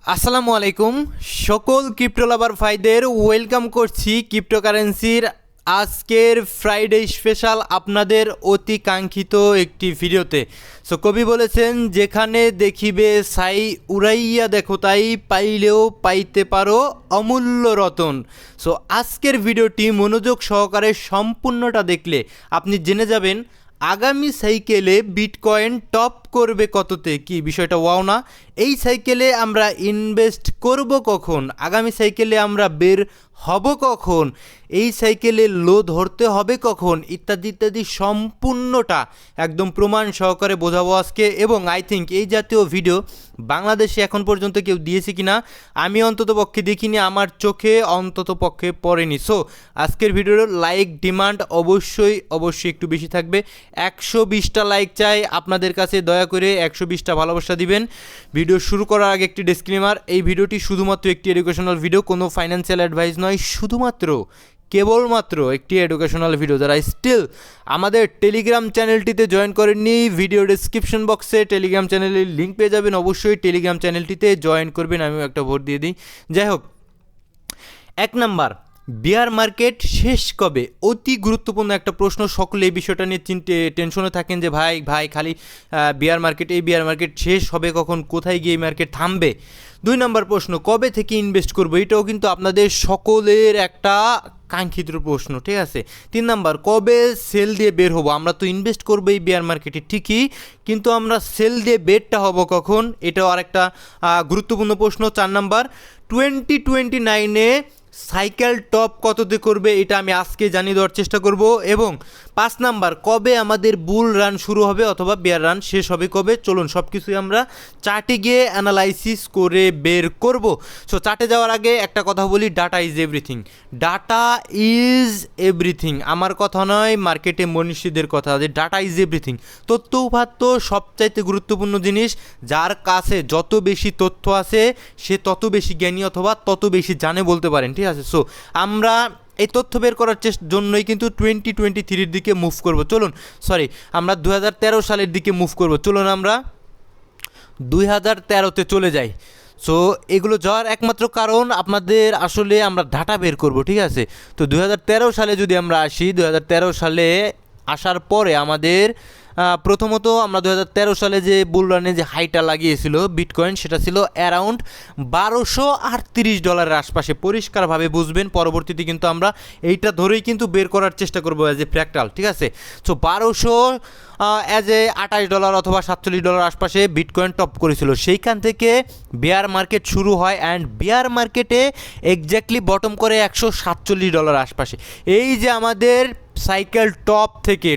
আসসালামু আলাইকুম সকল ক্রিপ্টো লাভার ভাইদের ওয়েলকাম করছি ক্রিপ্টোকারেন্সির আজকের ফ্রাইডে স্পেশাল আপনাদের অতি কাঙ্ক্ষিত একটি ভিডিওতে। সো কবি বলেছেন, যেখানে দেখিবে সাই উড়াইয়া দেখো তাই, পাইলেও পাইতে পারো অমূল্য রতন। সো আজকের ভিডিওটি মনোযোগ সহকারে সম্পূর্ণটা দেখলে আপনি জেনে যাবেন আগামী সাইকেলে বিটকয়েন টপ করবে কততে। কি বিষয়টা ওয়াও না? এই সাইকেলে আমরা ইনভেস্ট করব কখন, আগামী সাইকেলে আমরা বের হব কখন, এই সাইকেলে লো ধরতে হবে কখন, ইত্যাদি ইত্যাদি সম্পূর্ণটা একদম প্রমাণ সহকারে বোঝাবো আজকে। এবং আই থিঙ্ক এই জাতীয় ভিডিও বাংলাদেশে এখন পর্যন্ত কেউ দিয়েছে কিনা আমি অন্তত পক্ষে দেখিনি, আমার চোখে অন্তত পক্ষে পড়েনি। সো আজকের ভিডিওর লাইক ডিমান্ড অবশ্যই একটু বেশি থাকবে। 120টা লাইক চাই আপনাদের কাছে, দয়া করে 120টা ভালোবাসা দিবেন। ভিডিও শুরু করার আগে একটি ডিসক্লেমার, এই ভিডিওটি শুধুমাত্র একটি এডুকেশনাল ভিডিও, কোনো ফাইন্যান্সিয়াল অ্যাডভাইস নয়, কেবলমাত্র একটি এডুকেশনাল ভিডিও। যারা স্টিল আমাদের টেলিগ্রাম চ্যানেলটিতে জয়েন করেননি, ভিডিও ডিসক্রিপশন বক্সে টেলিগ্রাম চ্যানেলের লিঙ্ক পেয়ে যাবেন, অবশ্যই টেলিগ্রাম চ্যানেলটিতে জয়েন করবেন। আমিও একটা ভোট দিয়ে দিই। যাই হোক, 1 নাম্বার, বিয়ার মার্কেট শেষ কবে? অতি গুরুত্বপূর্ণ একটা প্রশ্ন। সকলে এই বিষয়টা নিয়ে টেনশনে থাকেন যে ভাই খালি বিয়ার মার্কেট, এই বিয়ার মার্কেট শেষ হবে কখন, কোথায় গিয়ে এই মার্কেট থামবে। 2 নম্বর প্রশ্ন, কবে থেকে ইনভেস্ট করবো? এটাও কিন্তু আপনাদের সকলের একটা কাঙ্ক্ষিত প্রশ্ন, ঠিক আছে। 3 নাম্বার, কবে সেল দিয়ে বের হবো? আমরা তো ইনভেস্ট করবো এই বিয়ার মার্কেটে ঠিকই, কিন্তু আমরা সেল দিয়ে বেরটা হব কখন? এটাও আরেকটা গুরুত্বপূর্ণ প্রশ্ন। 4 নাম্বার, 2029-এ সাইকেল টপ কততে করবে? এটা আমি আজকে জানিয়ে দেওয়ার চেষ্টা করব। এবং 5 নাম্বার, কবে আমাদের বুল রান শুরু হবে অথবা বিয়ার রান শেষ হবে কবে? চলুন সব কিছুই আমরা চার্টে গিয়ে অ্যানালাইসিস করে বের করব। সো চার্টে যাওয়ার আগে একটা কথা বলি, data is everything. Data is everything আমার কথা নয়, মার্কেটে মনীষীদের কথা, যে ডাটা ইজ এভরিথিং। তথ্য উপাত্ত সবচাইতে গুরুত্বপূর্ণ জিনিস। যার কাছে যত বেশি তথ্য আছে সে তত বেশি জ্ঞানী অথবা তত বেশি জানে বলতে পারেন, ঠিক আছে। সো আমরা এই তথ্য বের করার জন্যই কিন্তু 2023-র দিকে মুভ করব। আমরা 2013 সালের দিকে মুভ করব। চলুন আমরা 2013-তে চলে যাই। সো এগুলো যাওয়ার একমাত্র কারণ আপনাদের আসলে আমরা ডাটা বের করব, ঠিক আছে। তো 2013 সালে যদি আমরা আসি, 2013 সালে আসার পরে আমাদের প্রথমত আমরা 2013 সালে যে বুল রানে যে হাইটা লাগিয়েছিল বিটকয়েন, সেটা ছিল অ্যারাউন্ড $1238 আশপাশে। পরিষ্কারভাবে বুঝবেন, পরবর্তীতে কিন্তু আমরা এইটা ধরেই কিন্তু বের করার চেষ্টা করবো অ্যাজ এ ফ্র্যাক্টাল, ঠিক আছে। সো 1200 অ্যাজ এ $28 অথবা $47 আশপাশে বিটকয়েন টপ করেছিল। সেইখান থেকে বিয়ার মার্কেট শুরু হয় অ্যান্ড বিয়ার মার্কেটে এক্স্যাক্টলি বটম করে $147 আশপাশে। এই যে আমাদের সাইকেল টপ থেকে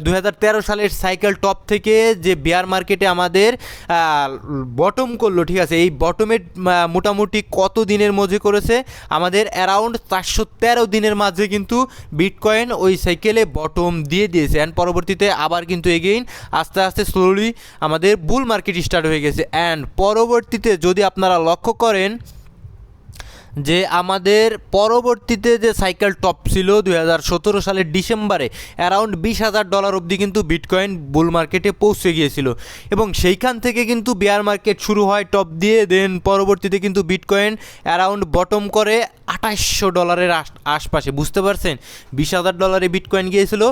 2013 সালের সাইকেল টপ থেকে যে বিয়ার মার্কেটে আমাদের বটম করলো, ঠিক আছে। এই বটমের মোটামুটি কত দিনের মধ্যে করেছে? আমাদের অ্যারাউন্ড 413 দিনের মাঝে কিন্তু বিটকয়েন ওই সাইকেলে বটম দিয়ে দিয়েছে। অ্যান্ড পরবর্তীতে আবার কিন্তু এগেইন আস্তে আস্তে স্লোলি আমাদের বুল মার্কেট স্টার্ট হয়ে গেছে। অ্যান্ড পরবর্তীতে যদি আপনারা লক্ষ্য করেন যে আমাদের পরবর্তীতে যে সাইকেল টপ ছিল 2017 সালের ডিসেম্বরে, অ্যারাউন্ড $20,000 অবধি কিন্তু বিটকয়েন বুল মার্কেটে পৌঁছে গিয়েছিল। এবং সেইখান থেকে কিন্তু বিয়ার মার্কেট শুরু হয় টপ দিয়ে, দেন পরবর্তীতে কিন্তু বিটকয়েন অ্যারাউন্ড বটম করে $2800 আশপাশে। বুঝতে পারছেন? $20,000 বিটকয়েন গিয়েছিল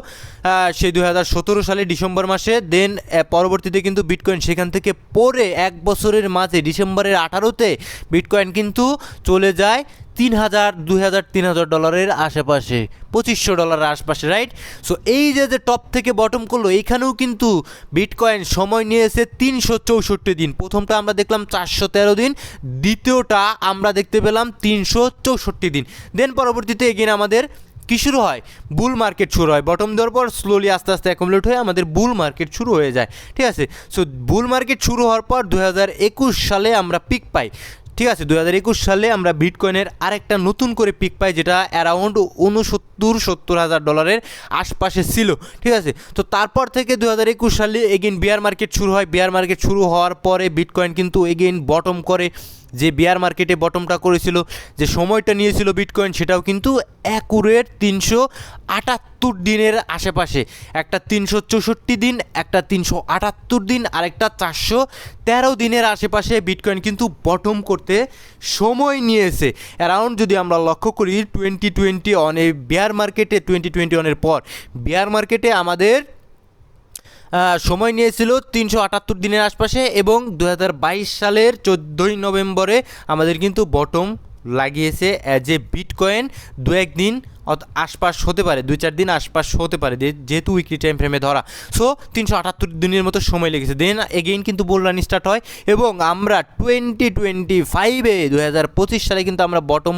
সেই 2017 সালে ডিসেম্বর মাসে। দেন পরবর্তীতে কিন্তু বিটকয়েন সেখান থেকে পরে 1 বছরের মাঝে ডিসেম্বরের 18-তে বিটকয়েন কিন্তু চলে যায় $3,000-3,000 আশেপাশে, $2,500 আশপাশে, রাইট। সো এই যে টপ থেকে বটম করলো, এইখানেও কিন্তু বিটকয়েন সময় নিয়েছে 364 দিন। প্রথমটা আমরা দেখলাম 413 দিন, দ্বিতীয়টা আমরা দেখতে পেলাম 364 দিন। দেন পরবর্তীতে এগেইন আমাদের কি শুরু হয়? বুল মার্কেট শুরু হয়। বটম দেওয়ার পর স্লোলি আস্তে আস্তে অ্যাকুমুলেট হয়ে আমাদের বুল মার্কেট শুরু হয়ে যায়, ঠিক আছে। সো বুল মার্কেট শুরু হওয়ার পর 2021 সালে আমরা পিক পাই, ঠিক আছে। 2021 সালে আমরা বিটকয়েনের আরেকটা নতুন করে পিক পাই, যেটা অ্যারাউন্ড $69,000-70,000 আশপাশে ছিল, ঠিক আছে। তো তারপর থেকে 2021 সালে এগেইন বিয়ার মার্কেট শুরু হয়। বিয়ার মার্কেট শুরু হওয়ার পরে বিটকয়েন কিন্তু এগেইন বটম করে যে বিয়ার মার্কেটে বটমটা করেছিল, যে সময়টা নিয়েছিল বিটকয়েন, সেটাও কিন্তু অ্যাকুরেট 378 দিনের আশেপাশে। একটা 364 দিন, একটা 378 দিন, আরেকটা 413 দিনের আশেপাশে বিটকয়েন কিন্তু বটম করতে সময় নিয়েছে। অ্যারাউন্ড যদি আমরা লক্ষ্য করি 2021 বিয়ার মার্কেটে, 2021 পর বিয়ার মার্কেটে আমাদের সময় নিয়েছিল 378 দিনের আশপাশে, এবং 2022 সালের 14ই নভেম্বরে আমাদের কিন্তু বটম লাগিয়েছে যে বিটকয়েন 2-1 দিন আশপাশ হতে পারে, 2-4 দিন আশপাশ হতে পারে, যেহেতু উইকলি টাইম ফ্রেমে ধরা। সো 378 দিনের মতো সময় লেগেছে, দেন এগেইন কিন্তু বুল রান স্টার্ট হয়, এবং আমরা 2025-এ 2025 সালে কিন্তু আমরা বটম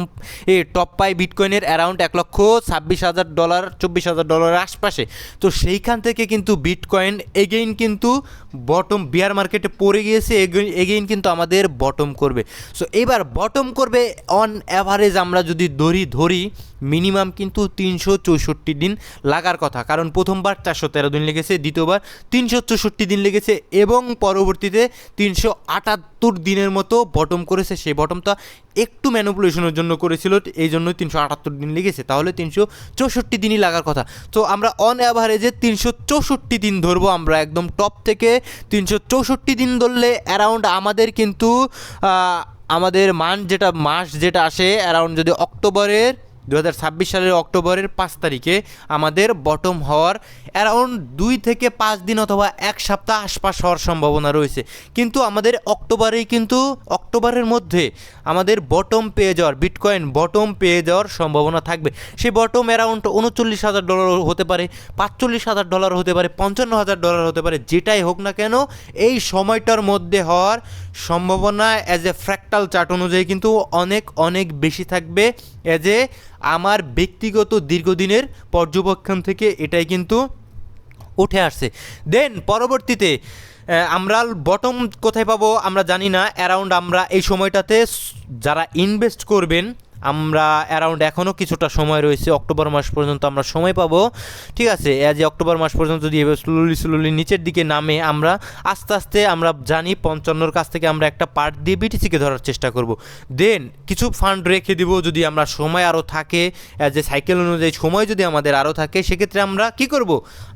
টপ পাই বিটকয়েনের অ্যারাউন্ড $1,26,000, $24,000 আশপাশে। তো সেইখান থেকে কিন্তু বিটকয়েন এগেইন কিন্তু বটম বিয়ার মার্কেটে পড়ে গিয়েছে, এগেইন কিন্তু আমাদের বটম করবে। সো এবার বটম করবে অন অ্যাভারেজ আমরা যদি ধরি মিনিমাম কিন্তু 364 দিন লাগার কথা, কারণ প্রথমবার 413 দিন লেগেছে, দ্বিতীয়বার 364 দিন লেগেছে, এবং পরবর্তীতে 378 দিনের মতো বটম করেছে। সেই বটমটা একটু ম্যানিপুলেশনের জন্য করেছিল, এই জন্যই 378 দিন লেগেছে, তাহলে 364 দিনই লাগার কথা। তো আমরা অন অ্যাভারেজে 364 দিন ধরবো, আমরা একদম টপ থেকে 364 দিন ধরলে অ্যারাউন্ড আমাদের কিন্তু আমাদের মাস যেটা আসে অ্যারাউন্ড, যদি অক্টোবরের 2026 সালের অক্টোবরের 5 তারিখে আমাদের বটম হওয়ার অ্যারাউন্ড 2 থেকে 5 দিন অথবা 1 সপ্তাহ আশপাশ হওয়ার সম্ভাবনা রয়েছে। কিন্তু আমাদের অক্টোবরের মধ্যে আমাদের বটম পেয়ে যাওয়ার, বিটকয়েন বটম পেয়ে যাওয়ার সম্ভাবনা থাকবে। সেই বটম অ্যারাউন্ড $39,000 হতে পারে, $45,000 হতে পারে, $55,000 হতে পারে, যেটাই হোক না কেন এই সময়টার মধ্যে হওয়ার সম্ভাবনা অ্যাজ এ ফ্র্যাক্টাল চার্ট অনুযায়ী কিন্তু অনেক বেশি থাকবে। অ্যাজ এ আমার ব্যক্তিগত দীর্ঘদিনের পর্যবেক্ষণ থেকে এটাই কিন্তু উঠে আসছে। দেন পরবর্তীতে আমরা বটম কোথায় পাবো আমরা জানি না। অ্যারাউন্ড আমরা এই সময়টাতে যারা ইনভেস্ট করবেন, আমরা অ্যারাউন্ড এখনও কিছুটা সময় রয়েছে, অক্টোবর মাস পর্যন্ত আমরা সময় পাবো, ঠিক আছে। অ্যাজ এ অক্টোবর মাস পর্যন্ত যদি এবার স্লোলি নিচের দিকে নামে, আমরা আস্তে আস্তে আমরা জানি 55-র কাছ থেকে আমরা একটা পার্ট দিয়ে বিটিসিকে ধরার চেষ্টা করব। দেন কিছু ফান্ড রেখে দিব, যদি আমরা সময় আরও থাকে, অ্যাজ এ সাইকেল অনুযায়ী সময় যদি আমাদের আরও থাকে, সেক্ষেত্রে আমরা কি করব,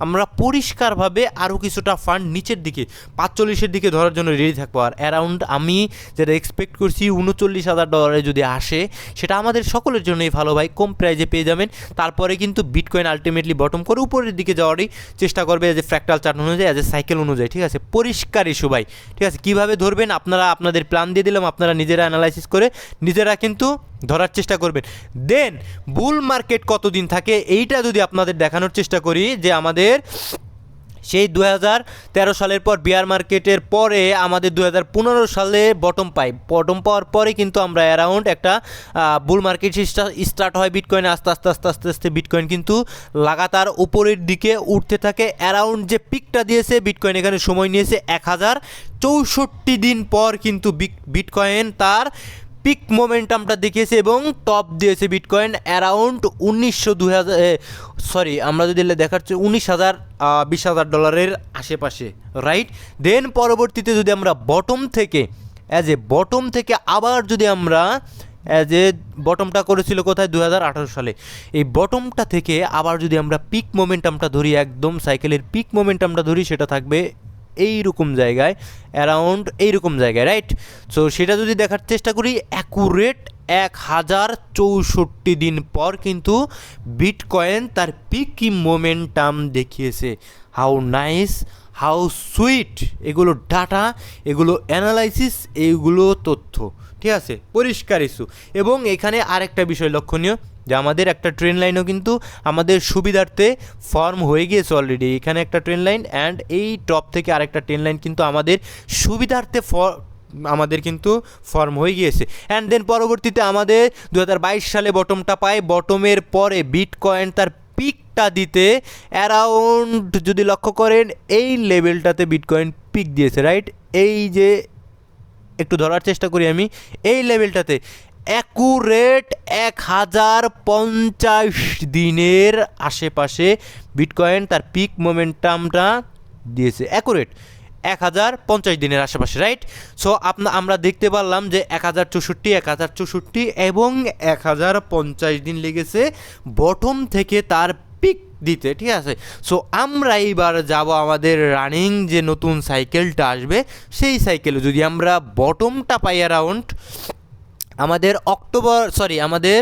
আমরা পরিষ্কারভাবে আরও কিছুটা ফান্ড নিচের দিকে 45-এর দিকে ধরার জন্য রেডি থাকবো। আর অ্যারাউন্ড আমি যেটা এক্সপেক্ট করছি $39,000 যদি আসে, সেটা আমাদের সকলের জন্যই ভালো ভাই, কম প্রাইজে পেয়ে যাবেন। তারপরে কিন্তু বিটকয়েন আলটিমেটলি বটম করে উপরের দিকে যাওয়ারই চেষ্টা করবে, এজ এ ফ্র্যাক্টাল চার্ট অনুযায়ী, এজ এ সাইকেল অনুযায়ী, ঠিক আছে। পরিষ্কার ইস্যু ভাই, ঠিক আছে। কীভাবে ধরবেন আপনারা, আপনাদের প্ল্যান দিয়ে দিলাম, আপনারা নিজেরা অ্যানালাইসিস করে নিজেরা কিন্তু ধরার চেষ্টা করবেন। দেন বুল মার্কেট কতদিন থাকে এইটা যদি আপনাদের দেখানোর চেষ্টা করি, যে আমাদের সেই 2013 সালের পর বিয়ার মার্কেটের পরে আমাদের 2015 সালে বটম পাই। বটম পাওয়ার পরে কিন্তু আমরা অ্যারাউন্ড একটা বুল মার্কেট স্টার্ট হয় বিটকয়েনে। আস্তে বিটকয়েন কিন্তু লাগাতার উপরের দিকে উঠতে থাকে। অ্যারাউন্ড যে পিকটা দিয়েছে বিটকয়েন, এখানে সময় নিয়েছে 1064 দিন পর কিন্তু বিটকয়েন তার পিক মোমেন্টামটা দেখিয়েছে এবং টপ দিয়েছে বিটকয়েন অ্যারাউন্ড আমরা যদি দেখাচ্ছি $19,000-20,000 আশেপাশে, রাইট। দেন পরবর্তীতে যদি আমরা বটম থেকে আবার যদি আমরা বটমটা করেছিল কোথায় 2018 সালে, এই বটমটা থেকে আবার যদি আমরা পিক মোমেন্টামটা ধরি, একদম সাইকেলের পিক মোমেন্টামটা ধরি, সেটা থাকবে এইরকম জায়গায়, অ্যারাউন্ড এইরকম জায়গায়, রাইট। সো সেটা যদি দেখার চেষ্টা করি, অ্যাকুরেট 1064 দিন পর কিন্তু বিটকয়েন তার পিক মোমেন্টাম দেখিয়েছে। হাউ নাইস, হাউ সুইট, এগুলো ডাটা, এগুলো অ্যানালাইসিস, এইগুলো তথ্য, ঠিক আছে, পরিষ্কার ইস্যু। এবং এখানে আরেকটা বিষয় লক্ষণীয়, যে আমাদের একটা ট্রেন লাইনও কিন্তু আমাদের সুবিধার্থে ফর্ম হয়ে গিয়েছে অলরেডি। এখানে একটা ট্রেন লাইন অ্যান্ড এই টপ থেকে আরেকটা ট্রেন লাইন কিন্তু আমাদের সুবিধার্থে আমাদের কিন্তু ফর্ম হয়ে গিয়েছে। অ্যান্ড দেন পরবর্তীতে আমাদের 2022 সালে বটমটা পায়। বটমের পরে বিটকয়েন তার পিকটা দিতে অ্যারাউন্ড যদি লক্ষ্য করেন এই লেভেলটাতে বিটকয়েন পিক দিয়েছে, রাইট। এই যে একটু ধরার চেষ্টা করি আমি, এই লেভেলটাতে অ্যাকুরেট 1050 দিনের আশেপাশে বিটকয়েন তার পিক মোমেন্টামটা দিয়েছে। অ্যাকুরেট 1050 দিনের আশেপাশে, রাইট? সো আমরা দেখতে পারলাম যে 1064 এবং 1050 দিন লেগেছে বটম থেকে তার পিক দিতে, ঠিক আছে? সো আমরা এইবার যাব আমাদের রানিং যে নতুন সাইকেলটা আসবে সেই সাইকেলে যদি আমরা বটমটা পাই অ্যারাউন্ড আমাদের আমাদের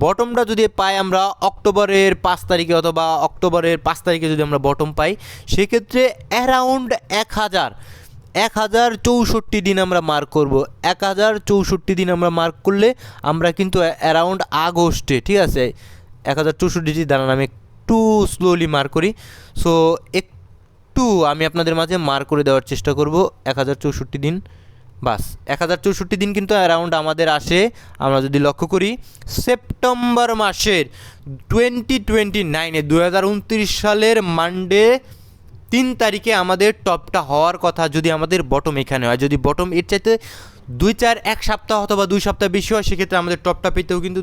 বটমটা যদি পাই আমরা অক্টোবরের 5 তারিখে অথবা অক্টোবরের 5 তারিখে যদি আমরা বটম পাই, সেক্ষেত্রে অ্যারাউন্ড 1064 দিন আমরা মার্ক করব। 1064 দিন আমরা মার্ক করলে আমরা কিন্তু অ্যারাউন্ড আগস্টে, ঠিক আছে, 1064 দাঁড়ান আমি একটু স্লোলি মার্ক করি। সো একটু আমি আপনাদের মাঝে মার্ক করে দেওয়ার চেষ্টা করব 1064 দিন, বাস 1064 দিন কিন্তু অ্যারাউন্ড আমাদের আসে। আমরা যদি লক্ষ্য করি সেপ্টেম্বর মাসের 2029 সালের মানডে 3 তারিখে আমাদের টপটা হওয়ার কথা যদি আমাদের বটম এখানে হয়। যদি বটম এর চাইতে 1 সপ্তাহ অথবা 2 সপ্তাহ বেশি হয়, সেক্ষেত্রে আমাদের টপটা পেতেও কিন্তু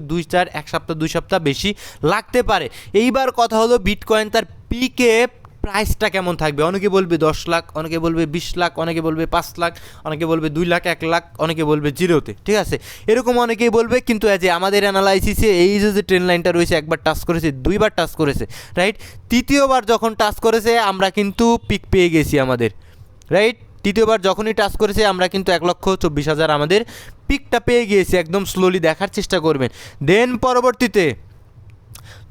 1 সপ্তাহ 2 সপ্তাহ বেশি লাগতে পারে। এইবার কথা হলো বিটকয়েন তার পিকে প্রাইসটা কেমন থাকবে। অনেকে বলবে 10 লাখ, অনেকে বলবে 20 লাখ, অনেকে বলবে 5 লাখ, অনেকে বলবে 2 লাখ, 1 লাখ, অনেকে বলবে জিরোতে, ঠিক আছে? এরকম অনেকেই বলবে, কিন্তু যে আমাদের অ্যানালাইসিসে এই যে ট্রেন লাইনটা রয়েছে, একবার টাচ করেছে, 2বার টাচ করেছে, রাইট? তৃতীয়বার যখন টাচ করেছে আমরা কিন্তু পিক পেয়ে গেছি আমাদের, রাইট? তৃতীয়বার যখনই টাচ করেছে আমরা কিন্তু 1,24,000 আমাদের পিকটা পেয়ে গিয়েছি। একদম স্লোলি দেখার চেষ্টা করবেন। দেন পরবর্তীতে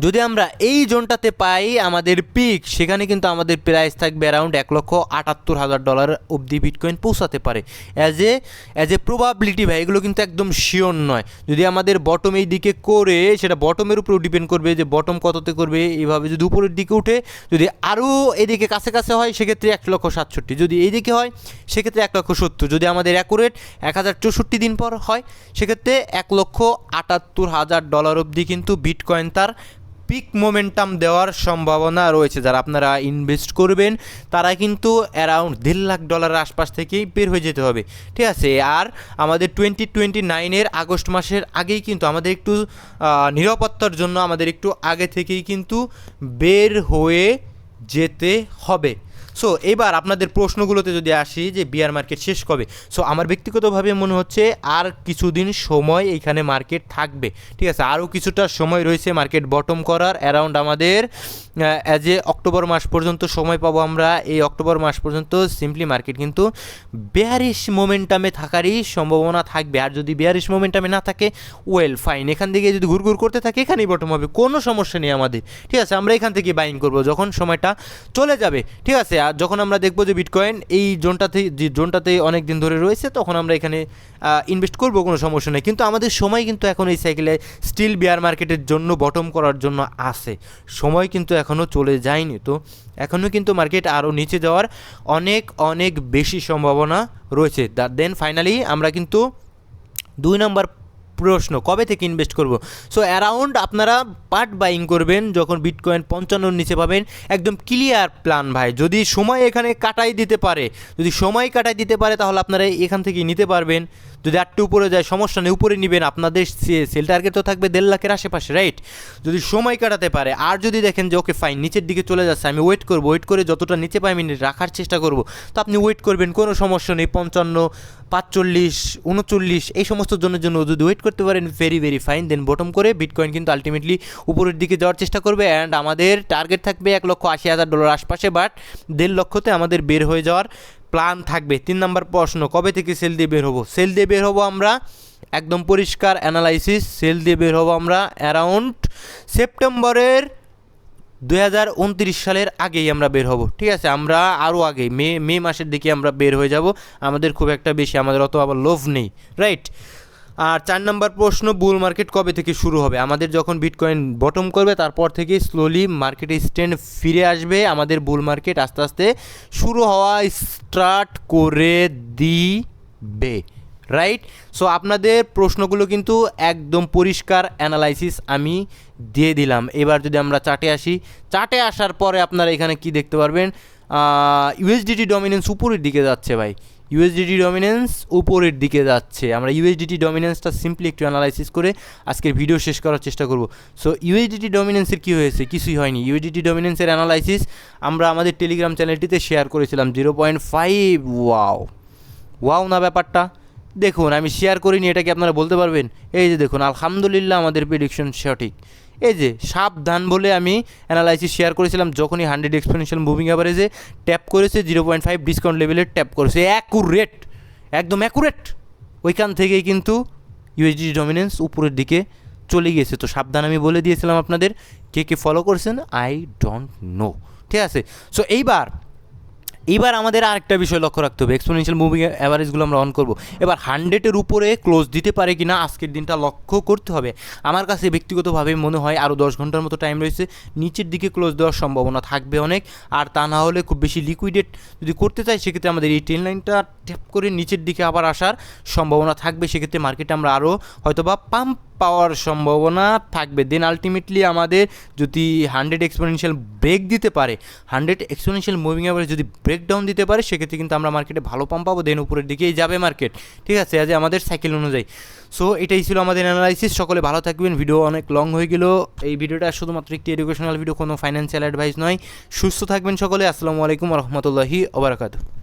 যদি আমরা এই জোনটাতে পাই আমাদের পিক, সেখানে কিন্তু আমাদের প্রাইস থাকবে অ্যারাউন্ড $1,78,000 অবধি বিটকয়েন পৌঁছাতে পারে অ্যাজ এ প্রবাবিলিটি ভাই। এগুলো কিন্তু একদম শিওর নয়। যদি আমাদের বটম এই দিকে করে, সেটা বটমের উপরেও ডিপেন্ড করবে যে বটম কততে করবে। এইভাবে যদি উপরের দিকে উঠে যদি আরও এদিকে কাছে হয় সেক্ষেত্রে 1,67,000, যদি এইদিকে হয় সেক্ষেত্রে 1,70,000, যদি আমাদের অ্যাকুরেট 1064 দিন পর হয় সেক্ষেত্রে $1,78,000 অবধি কিন্তু বিটকয়েন তার পিক মোমেন্টাম দেওয়ার সম্ভাবনা রয়েছে। যারা আপনারা ইনভেস্ট করবেন তারা কিন্তু অ্যারাউন্ড $1,50,000 আশপাশ থেকেই বের হয়ে যেতে হবে, ঠিক আছে? আর আমাদের 2029 আগস্ট মাসের আগেই কিন্তু আমাদের একটু নিরাপত্তার জন্য আমাদের একটু আগে থেকেই কিন্তু বের হয়ে যেতে হবে। সো এবার আপনাদের প্রশ্নগুলোতে যদি আসি যে বিয়ার মার্কেট শেষ কবে, সো আমার ব্যক্তিগতভাবে মনে হচ্ছে আর কিছুদিন সময় এইখানে মার্কেট থাকবে, ঠিক আছে? আরও কিছুটা সময় রয়েছে মার্কেট বটম করার। অ্যারাউন্ড আমাদের অ্যাজ এ অক্টোবর মাস পর্যন্ত সময় পাবো আমরা। এই অক্টোবর মাস পর্যন্ত সিম্পলি মার্কেট কিন্তু বেয়ারিশ মোমেন্টামে থাকারই সম্ভাবনা থাকবে। আর যদি বেয়ারিশ মোমেন্টামে না থাকে, ওয়েল ফাইন, এখান থেকে যদি ঘুরঘুর করতে থাকে এখানেই বটম হবে, কোনো সমস্যা নেই আমাদের, ঠিক আছে? আমরা এখান থেকে বাইং করবো যখন সময়টা চলে যাবে, ঠিক আছে? আর যখন আমরা দেখবো যে বিটকয়েন এই জোনটাতে অনেক দিন ধরে রয়েছে, তখন আমরা এখানে ইনভেস্ট করবো, কোনো সমস্যা নেই। কিন্তু আমাদের সময় কিন্তু এখন এই সাইকেলে স্টিল বিয়ার মার্কেটের জন্য বটম করার জন্য আছে, সময় কিন্তু এখনও চলে যায়নি। তো এখনও কিন্তু মার্কেট আরও নিচে যাওয়ার অনেক বেশি সম্ভাবনা রয়েছে। দেন ফাইনালি আমরা কিন্তু 2 নম্বর প্রশ্ন, কবে থেকে ইনভেস্ট করব? সো অ্যারাউন্ড আপনারা পার্ট বাইং করবেন যখন বিটকয়েন 55 নিচে পাবেন। একদম ক্লিয়ার প্ল্যান ভাই। যদি সময় এখানে কাটাই দিতে পারে তাহলে আপনারা এখান থেকে নিতে পারবেন। যদি আটটু উপরে যায় সমস্যা নেই, উপরে নেবেন। আপনাদের সেল টার্গেট তো থাকবে 1.5 লাখের আশেপাশে, রাইট? যদি সময় কাটাতে পারে। আর যদি দেখেন যে ওকে ফাইন নিচের দিকে চলে যাচ্ছে, আমি ওয়েট করে যতটা নিচে পাই আমি রাখার চেষ্টা করব, তো আপনি ওয়েট করবেন, কোনো সমস্যা নেই। 55, 45, 39 এই সমস্ত জনের জন্য যদি ওয়েট করতে পারেন, ভেরি ফাইন। দেন বটম করে বিটকয়েন কিন্তু আলটিমেটলি উপরের দিকে যাওয়ার চেষ্টা করবে। অ্যান্ড আমাদের টার্গেট থাকবে $1,80,000 আশপাশে, বাট 1.5 লক্ষতে আমাদের বের হয়ে যাওয়ার প্ল্যান থাকবে। 3 নম্বর প্রশ্ন, কবে থেকে সেল দিয়ে বের হবো? আমরা একদম পরিষ্কার অ্যানালাইসিস, সেল দিয়ে বের হবো আমরা অ্যারাউন্ড সেপ্টেম্বরের 2029 সালের আগেই আমরা বের হব, ঠিক আছে? আমরা আরও আগে মে মাসের দিকে আমরা বের হয়ে যাব। আমাদের খুব একটা বেশি, আমাদের অত আবার লোভ নেই, রাইট? আর 4 নম্বর প্রশ্ন, বুল মার্কেট কবে থেকে শুরু হবে? আমাদের যখন বিটকয়েন বটম করবে তারপর থেকে স্লোলি মার্কেটে স্ট্যান্ড ফিরে আসবে। আমাদের বুল মার্কেট আস্তে আস্তে শুরু হওয়া স্টার্ট করে দিবে, রাইট? সো আপনাদের প্রশ্নগুলো কিন্তু একদম পরিষ্কার অ্যানালাইসিস আমি দিয়ে দিলাম। এবার যদি আমরা চার্টে আসার পরে আপনারা এখানে কি দেখতে পারবেন, ইউএসডিটি ডমিনেন্স উপরের দিকে যাচ্ছে ভাই। ইউএসডিটি ডমিনেন্স উপরের দিকে যাচ্ছে। আমরা ইউএসডিটি ডমিনেন্সটা সিম্পলি একটু অ্যানালাইসিস করে আজকের ভিডিও শেষ করার চেষ্টা করব। সো ইউএসডিটি ডমিনেন্সের কী হয়েছে? কিছুই হয়নি। ইউএসডিটি ডমিনেন্সের অ্যানালাইসিস আমরা আমাদের টেলিগ্রাম চ্যানেলটিতে শেয়ার করেছিলাম 0.5। ওয়াও না ব্যাপারটা? দেখুন, আমি শেয়ার করিনি, এটা কি আপনারা বলতে পারবেন? এই যে দেখুন, আলহামদুলিল্লাহ আমাদের প্রেডিকশন সঠিক। এই যে সাবধান বলে আমি অ্যানালাইসিস শেয়ার করেছিলাম, যখনই 100 এক্সপোনেনশিয়াল মুভিং অ্যাভারেজে ট্যাপ করেছে 0.5 ডিসকাউন্ট লেভেলের ট্যাপ করেছে, অ্যাকুরেট, একদম অ্যাকুরেট, ওইখান থেকেই কিন্তু ইউএসডি ডমিনেন্স উপরের দিকে চলে গিয়েছে। তো সাবধান আমি বলে দিয়েছিলাম আপনাদের, কে কে ফলো করছেন আই ডোন্ট নো, ঠিক আছে। সো এইবার আমাদের আরেকটা বিষয় লক্ষ্য রাখতে হবে, এক্সপোনেনশিয়াল মুভিং অ্যাভারেজগুলো আমরা অন করব। এবার 100-এর উপরে ক্লোজ দিতে পারে কি না আজকের দিনটা লক্ষ্য করতে হবে। আমার কাছে ব্যক্তিগতভাবে মনে হয় আরও 10 ঘন্টার মতো টাইম রয়েছে, নিচের দিকে ক্লোজ দেওয়ার সম্ভাবনা থাকবে অনেক। আর তা না হলে খুব বেশি লিকুইডেট যদি করতে চাই, সেক্ষেত্রে আমাদের এই ট্রেন লাইনটা ট্যাপ করে নিচের দিকে আবার আসার সম্ভাবনা থাকবে। সেক্ষেত্রে মার্কেটে আমরা আরও হয়তোবা পাম্প পাওয়ার সম্ভাবনা থাকবে। দেন আলটিমেটলি আমাদের যদি 100 এক্সপোনেনশিয়াল ব্রেক দিতে পারে, 100 এক্সপোনেনশিয়াল মুভিং অ্যাভারেজ যদি ব্রেকডাউন দিতে পারে, সেক্ষেত্রে কিন্তু আমরা মার্কেটে ভালো পাম্প পাবো। দেন উপরের দিকেই যাবে মার্কেট, ঠিক আছে, আজ আমাদের সাইকেল অনুযায়ী। সো এটাই ছিল আমাদের অ্যানালাইসিস। সকলে ভালো থাকবেন। ভিডিও অনেক লং হয়ে গেল। এই ভিডিওটা শুধুমাত্র একটি এডুকেশনাল ভিডিও, কোনো ফাইন্যান্সিয়াল অ্যাডভাইস নয়। সুস্থ থাকবেন সকলে। আসসালামু আলাইকুম রহমতুল্লাহি ওয়া বারাকাতুহু।